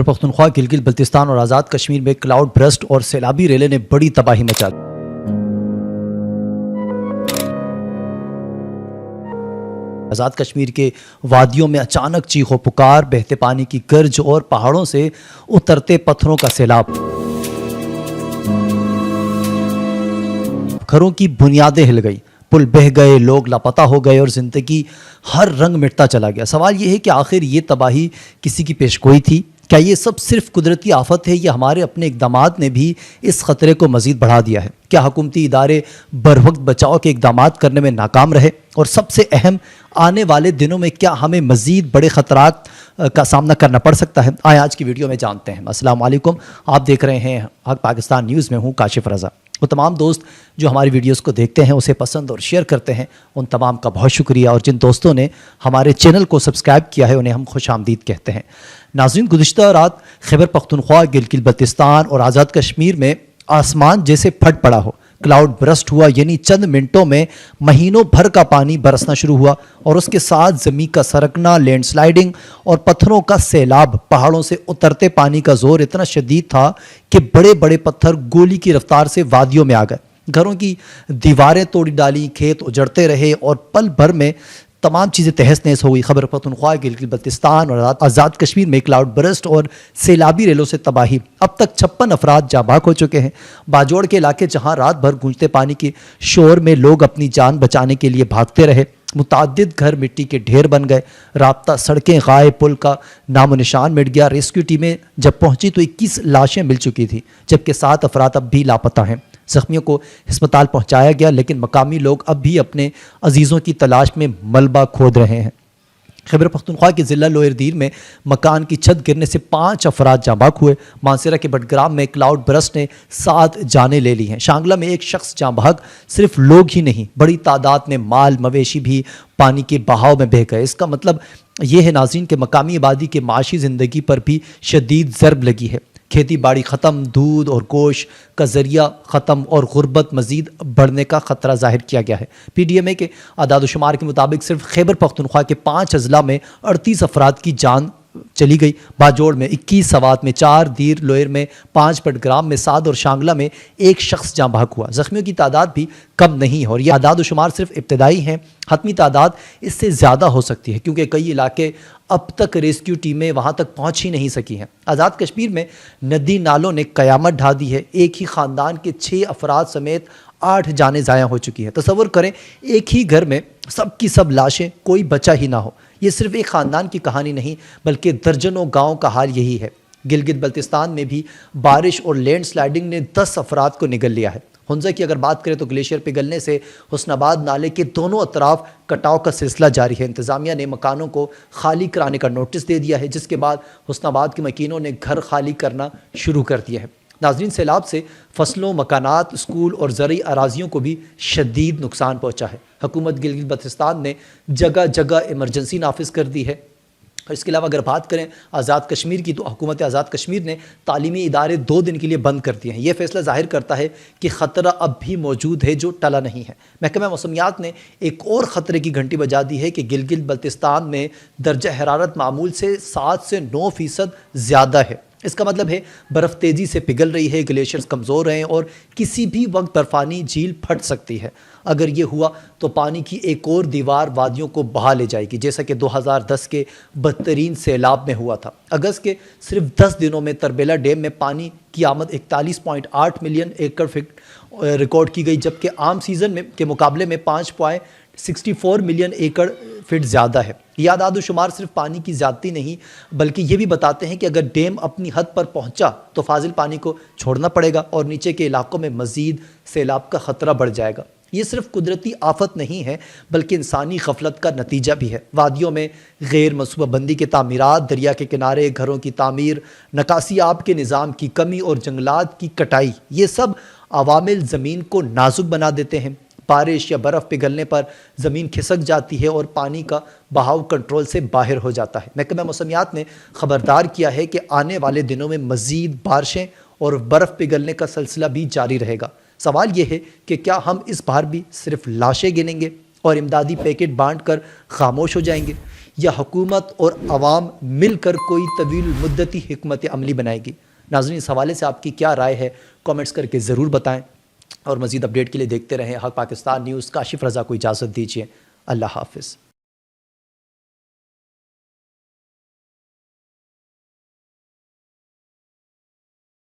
خیبر پختونخوا، گلگت بلتستان اور آزاد کشمیر میں cloud burst اور سیلابی ریلے نے بڑی تباہی مچا دی۔ آزاد کشمیر کے وادیوں میں اچانک چیخ و پکار، بہتے پانی کی گرج اور پہاڑوں سے اترتے پتھروں کا سیلاب۔ گھروں کی بنیادیں ہل گئی، پل بہہ گئے، لوگ لاپتہ ہو گئے اور زندگی ہر رنگ مٹتا چلا گیا۔ سوال یہ ہے کہ آخر یہ تباہی کسی کی پیشگوئی تھی؟ کیا یہ سب صرف قدرتی آفت ہے یا ہمارے اپنے اقدامات نے بھی اس خطرے کو مزید بڑھا دیا ہے؟ کیا حکومتی ادارے بروقت بچاؤ کے اقدامات کرنے میں ناکام رہے؟ اور سب سے اہم، آنے والے دنوں میں کیا ہمیں مزید بڑے خطرات کا سامنا کرنا پڑ سکتا ہے؟ آئے آج کی ویڈیو میں جانتے ہیں۔ السلام علیکم، آپ دیکھ رہے ہیں حق پاکستان نیوز، میں ہوں کاشف رضا۔ وہ تمام دوست جو ہماری ویڈیوز کو دیکھتے ہیں، اسے پسند اور شیئر کرتے ہیں، ان تمام کا بہت شکریہ، اور جن دوستوں نے ہمارے چینل کو سبسکرائب کیا ہے انہیں ہم خوش آمدید کہتے ہیں۔ ناظرین، گزشتہ رات خیبر پختونخوا، گلگت بلتستان اور آزاد کشمیر میں آسمان جیسے پھٹ پڑا ہو، کلاؤڈ برسٹ ہوا، یعنی چند منٹوں میں مہینوں بھر کا پانی برسنا شروع ہوا اور اس کے ساتھ زمین کا سرکنا، لینڈ سلائیڈنگ اور پتھروں کا سیلاب۔ پہاڑوں سے اترتے پانی کا زور اتنا شدید تھا کہ بڑے بڑے پتھر گولی کی رفتار سے وادیوں میں آ گئے، گھروں کی دیواریں توڑی ڈالی، کھیت اجڑتے رہے اور پل بھر میں تمام چیزیں تہس نہس ہو گئی۔ خیبر پختونخوا، گلگت بلتستان اور آزاد کشمیر میں کلاؤڈ برسٹ اور سیلابی ریلوں سے تباہی۔ اب تک 56 افراد جاں بحق ہو چکے ہیں۔ باجوڑ کے علاقے جہاں رات بھر گونجتے پانی کے شور میں لوگ اپنی جان بچانے کے لیے بھاگتے رہے، متعدد گھر مٹی کے ڈھیر بن گئے، رابطہ سڑکیں غائب، پل کا نام و نشان مٹ گیا۔ ریسکیو ٹیمیں جب پہنچی تو 21 لاشیں مل چکی تھیں، جبکہ 7 افراد اب بھی لاپتہ ہیں۔ زخمیوں کو ہسپتال پہنچایا گیا، لیکن مقامی لوگ اب بھی اپنے عزیزوں کی تلاش میں ملبہ کھود رہے ہیں۔ خیبر پختونخوا کے ضلع لوئر دیر میں مکان کی چھت گرنے سے 5 افراد جاں بحق ہوئے۔ مانسہرہ کے بٹگرام میں کلاؤڈ برسٹ نے 7 جانیں لے لی ہیں۔ شانگلہ میں ایک شخص جاں بحق، صرف لوگ ہی نہیں، بڑی تعداد میں مال مویشی بھی پانی کے بہاؤ میں بہہ گئے۔ اس کا مطلب یہ ہے ناظرین کہ مقامی آبادی کے معاشی زندگی پر بھی شدید ضرب لگی ہے۔ کھیتی باڑی ختم، دودھ اور گوشت کا ذریعہ ختم اور غربت مزید بڑھنے کا خطرہ ظاہر کیا گیا ہے۔ پی ڈی ایم اے کے اعداد و شمار کے مطابق صرف خیبر پختونخوا کے 5 اضلاع میں 38 افراد کی جان چلی گئی۔ باجوڑ میں 21، سوات میں 4، دیر لوئر میں 5، بٹگرام میں 7 اور شانگلہ میں 1 شخص جاں بحق ہوا۔ زخمیوں کی تعداد بھی کم نہیں ہے اور یہ اعداد و شمار صرف ابتدائی ہیں، حتمی تعداد اس سے زیادہ ہو سکتی ہے کیونکہ کئی علاقے اب تک ریسکیو ٹیمیں وہاں تک پہنچ ہی نہیں سکی ہیں۔ آزاد کشمیر میں ندی نالوں نے قیامت ڈھا دی ہے، ایک ہی خاندان کے 6 افراد سمیت 8 جانیں ضائع ہو چکی ہیں۔ تصور کریں، ایک ہی گھر میں سب کی سب لاشیں، کوئی بچا ہی نہ ہو۔ یہ صرف ایک خاندان کی کہانی نہیں بلکہ درجنوں گاؤں کا حال یہی ہے۔ گلگت بلتستان میں بھی بارش اور لینڈ سلائیڈنگ نے 10 افراد کو نگل لیا ہے۔ ہنزہ کی اگر بات کریں تو گلیشیئر پگھلنے سے حسن آباد نالے کے دونوں اطراف کٹاؤ کا سلسلہ جاری ہے۔ انتظامیہ نے مکانوں کو خالی کرانے کا نوٹس دے دیا ہے، جس کے بعد حسن آباد کے مکینوں نے گھر خالی کرنا شروع کر دیا ہے۔ ناظرین، سیلاب سے فصلوں، مکانات، اسکول اور زرعی اراضیوں کو بھی شدید نقصان پہنچا ہے۔ حکومت گلگت بلتستان نے جگہ جگہ ایمرجنسی نافذ کر دی ہے۔ اس کے علاوہ اگر بات کریں آزاد کشمیر کی تو حکومت آزاد کشمیر نے تعلیمی ادارے 2 دن کے لیے بند کر دیے ہیں۔ یہ فیصلہ ظاہر کرتا ہے کہ خطرہ اب بھی موجود ہے جو ٹلا نہیں ہے۔ محکمہ موسمیات نے ایک اور خطرے کی گھنٹی بجا دی ہے کہ گلگت بلتستان میں درجہ حرارت معمول سے 7 سے 9% زیادہ ہے۔ اس کا مطلب ہے برف تیزی سے پگھل رہی ہے، گلیشیئرز کمزور ہیں اور کسی بھی وقت برفانی جھیل پھٹ سکتی ہے۔ اگر یہ ہوا تو پانی کی ایک اور دیوار وادیوں کو بہا لے جائے گی، جیسا کہ 2010 کے بدترین سیلاب میں ہوا تھا۔ اگست کے صرف 10 دنوں میں تربیلا ڈیم میں پانی کی آمد 41.8 ملین ایکڑ فٹ ریکارڈ کی گئی، جبکہ عام سیزن میں کے مقابلے میں 5.64 ملین ایکڑ فٹ زیادہ ہے۔ یہ اعداد و شمار صرف پانی کی زیادتی نہیں بلکہ یہ بھی بتاتے ہیں کہ اگر ڈیم اپنی حد پر پہنچا تو فاضل پانی کو چھوڑنا پڑے گا اور نیچے کے علاقوں میں مزید سیلاب کا خطرہ بڑھ جائے گا۔ یہ صرف قدرتی آفت نہیں ہے بلکہ انسانی غفلت کا نتیجہ بھی ہے۔ وادیوں میں غیر منصوبہ بندی کے تعمیرات، دریا کے کنارے گھروں کی تعمیر، نکاسی آب کے نظام کی کمی اور جنگلات کی کٹائی، یہ سب عوامل زمین کو نازک بنا دیتے ہیں۔ بارش یا برف پگھلنے پر زمین کھسک جاتی ہے اور پانی کا بہاؤ کنٹرول سے باہر ہو جاتا ہے۔ محکمہ موسمیات نے خبردار کیا ہے کہ آنے والے دنوں میں مزید بارشیں اور برف پگھلنے کا سلسلہ بھی جاری رہے گا۔ سوال یہ ہے کہ کیا ہم اس بار بھی صرف لاشیں گنیں گے اور امدادی پیکٹ بانٹ کر خاموش ہو جائیں گے، یا حکومت اور عوام مل کر کوئی طویل المدتی حکمت عملی بنائے گی؟ ناظرین اس حوالے سے آپ کی کیا رائے ہے کامنٹس کر کے ضرور بتائیں، اور مزید اپڈیٹ کے لیے دیکھتے رہیں حق پاکستان نیوز۔ کاشف رضا کو اجازت دیجیے، اللہ حافظ۔